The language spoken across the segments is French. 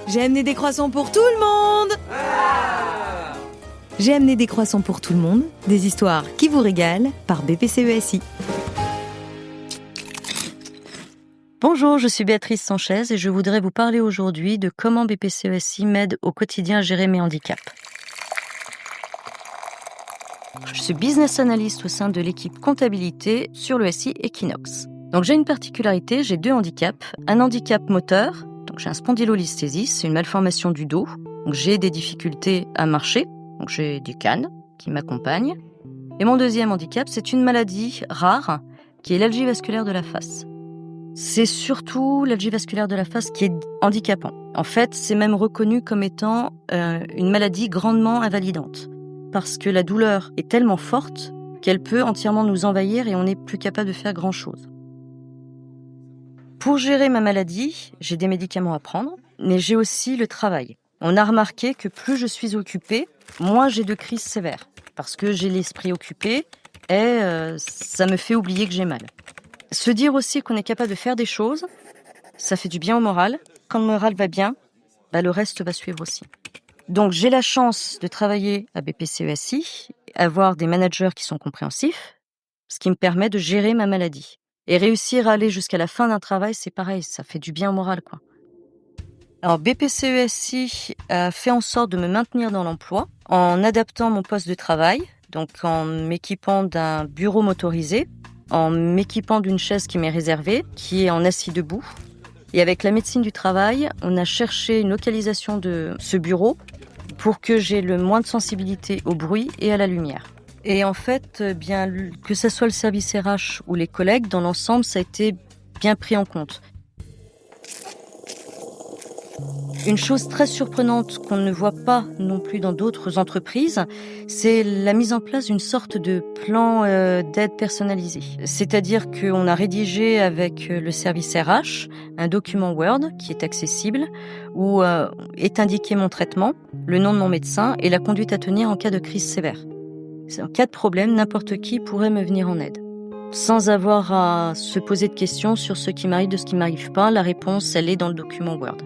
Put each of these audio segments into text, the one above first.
J'ai amené des croissants pour tout le monde. J'ai amené des croissants pour tout le monde, des histoires qui vous régalent par BPCESI. Bonjour, je suis Béatrice Sanchez et je voudrais vous parler aujourd'hui de comment BPCESI m'aide au quotidien à gérer mes handicaps. Je suis business analyst au sein de l'équipe comptabilité sur le SI Equinox. Donc j'ai une particularité, j'ai 2 handicaps. Un handicap moteur, donc j'ai un spondylolisthésis, c'est une malformation du dos. Donc j'ai des difficultés à marcher, donc j'ai des cannes qui m'accompagnent. Et mon deuxième handicap, c'est une maladie rare qui est l'algie vasculaire de la face. C'est surtout l'algie vasculaire de la face qui est handicapant. En fait, c'est même reconnu comme étant une maladie grandement invalidante. Parce que la douleur est tellement forte qu'elle peut entièrement nous envahir et on n'est plus capable de faire grand-chose. Pour gérer ma maladie, j'ai des médicaments à prendre, mais j'ai aussi le travail. On a remarqué que plus je suis occupée, moins j'ai de crises sévères. Parce que j'ai l'esprit occupé et ça me fait oublier que j'ai mal. Se dire aussi qu'on est capable de faire des choses, ça fait du bien au moral. Quand le moral va bien, le reste va suivre aussi. Donc j'ai la chance de travailler à BPCESI, avoir des managers qui sont compréhensifs, ce qui me permet de gérer ma maladie. Et réussir à aller jusqu'à la fin d'un travail, c'est pareil, ça fait du bien au moral, quoi. Alors BPCESI a fait en sorte de me maintenir dans l'emploi en adaptant mon poste de travail, donc en m'équipant d'un bureau motorisé, en m'équipant d'une chaise qui m'est réservée, qui est en assis debout. Et avec la médecine du travail, on a cherché une localisation de ce bureau pour que j'ai le moins de sensibilité au bruit et à la lumière. Et en fait, que ce soit le service RH ou les collègues, dans l'ensemble, ça a été bien pris en compte. Une chose très surprenante qu'on ne voit pas non plus dans d'autres entreprises, c'est la mise en place d'une sorte de plan d'aide personnalisé. C'est-à-dire qu'on a rédigé avec le service RH un document Word qui est accessible où est indiqué mon traitement, le nom de mon médecin et la conduite à tenir en cas de crise sévère. En cas de problème, n'importe qui pourrait me venir en aide. Sans avoir à se poser de questions sur ce qui m'arrive, de ce qui ne m'arrive pas, la réponse, elle est dans le document Word.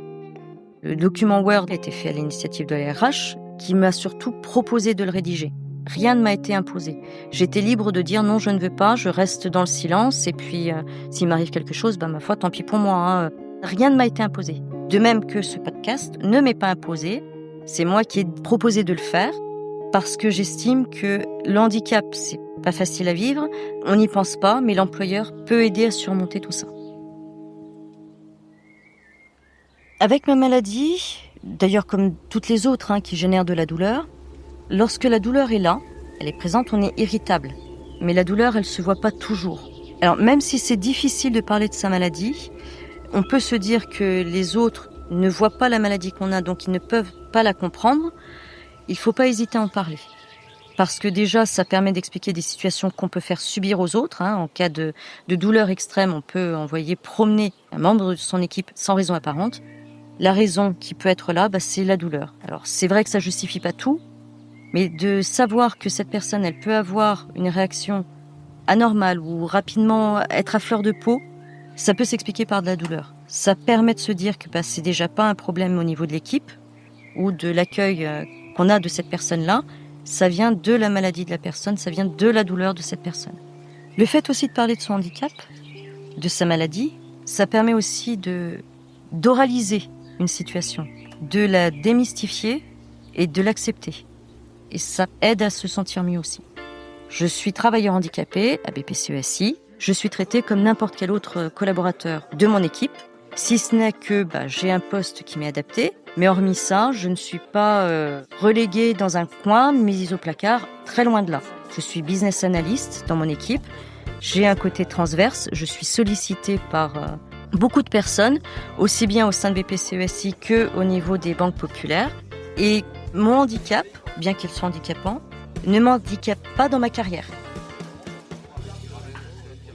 Le document Word a été fait à l'initiative de la RH, qui m'a surtout proposé de le rédiger. Rien ne m'a été imposé. J'étais libre de dire non, je ne veux pas, je reste dans le silence, et puis s'il m'arrive quelque chose, ma foi, tant pis pour moi. Hein. Rien ne m'a été imposé. De même que ce podcast ne m'est pas imposé, c'est moi qui ai proposé de le faire, parce que j'estime que le handicap, c'est pas facile à vivre, on n'y pense pas, mais l'employeur peut aider à surmonter tout ça. Avec ma maladie, d'ailleurs comme toutes les autres qui génèrent de la douleur, lorsque la douleur est là, elle est présente, on est irritable. Mais la douleur, elle ne se voit pas toujours. Alors même si c'est difficile de parler de sa maladie, on peut se dire que les autres ne voient pas la maladie qu'on a, donc ils ne peuvent pas la comprendre. Il ne faut pas hésiter à en parler. Parce que déjà, ça permet d'expliquer des situations qu'on peut faire subir aux autres. En cas de douleur extrême, on peut envoyer promener un membre de son équipe sans raison apparente. La raison qui peut être là, c'est la douleur. Alors, c'est vrai que ça justifie pas tout, mais de savoir que cette personne, elle peut avoir une réaction anormale ou rapidement être à fleur de peau, ça peut s'expliquer par de la douleur. Ça permet de se dire que c'est déjà pas un problème au niveau de l'équipe ou de l'accueil qu'on a de cette personne-là. Ça vient de la maladie de la personne, ça vient de la douleur de cette personne. Le fait aussi de parler de son handicap, de sa maladie, ça permet aussi d'oraliser une situation, de la démystifier et de l'accepter. Et ça aide à se sentir mieux aussi. Je suis travailleur handicapé à BPCESI. Je suis traité comme n'importe quel autre collaborateur de mon équipe, si ce n'est que j'ai un poste qui m'est adapté. Mais hormis ça, je ne suis pas reléguée dans un coin, mise au placard, très loin de là. Je suis business analyst dans mon équipe. J'ai un côté transverse. Je suis sollicitée par beaucoup de personnes, aussi bien au sein de BPCESI qu'au niveau des banques populaires. Et mon handicap, bien qu'il soit handicapant, ne m'handicape pas dans ma carrière.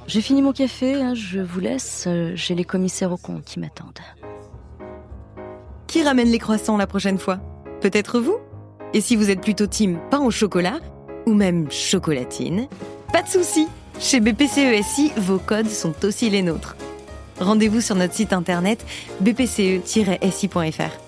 J'ai fini mon café, je vous laisse, j'ai les commissaires aux comptes qui m'attendent. Qui ramène les croissants la prochaine fois ? Peut-être vous ? Et si vous êtes plutôt team pain au chocolat, ou même chocolatine, pas de souci. Chez BPCESI, vos codes sont aussi les nôtres. Rendez-vous sur notre site internet bpce-si.fr.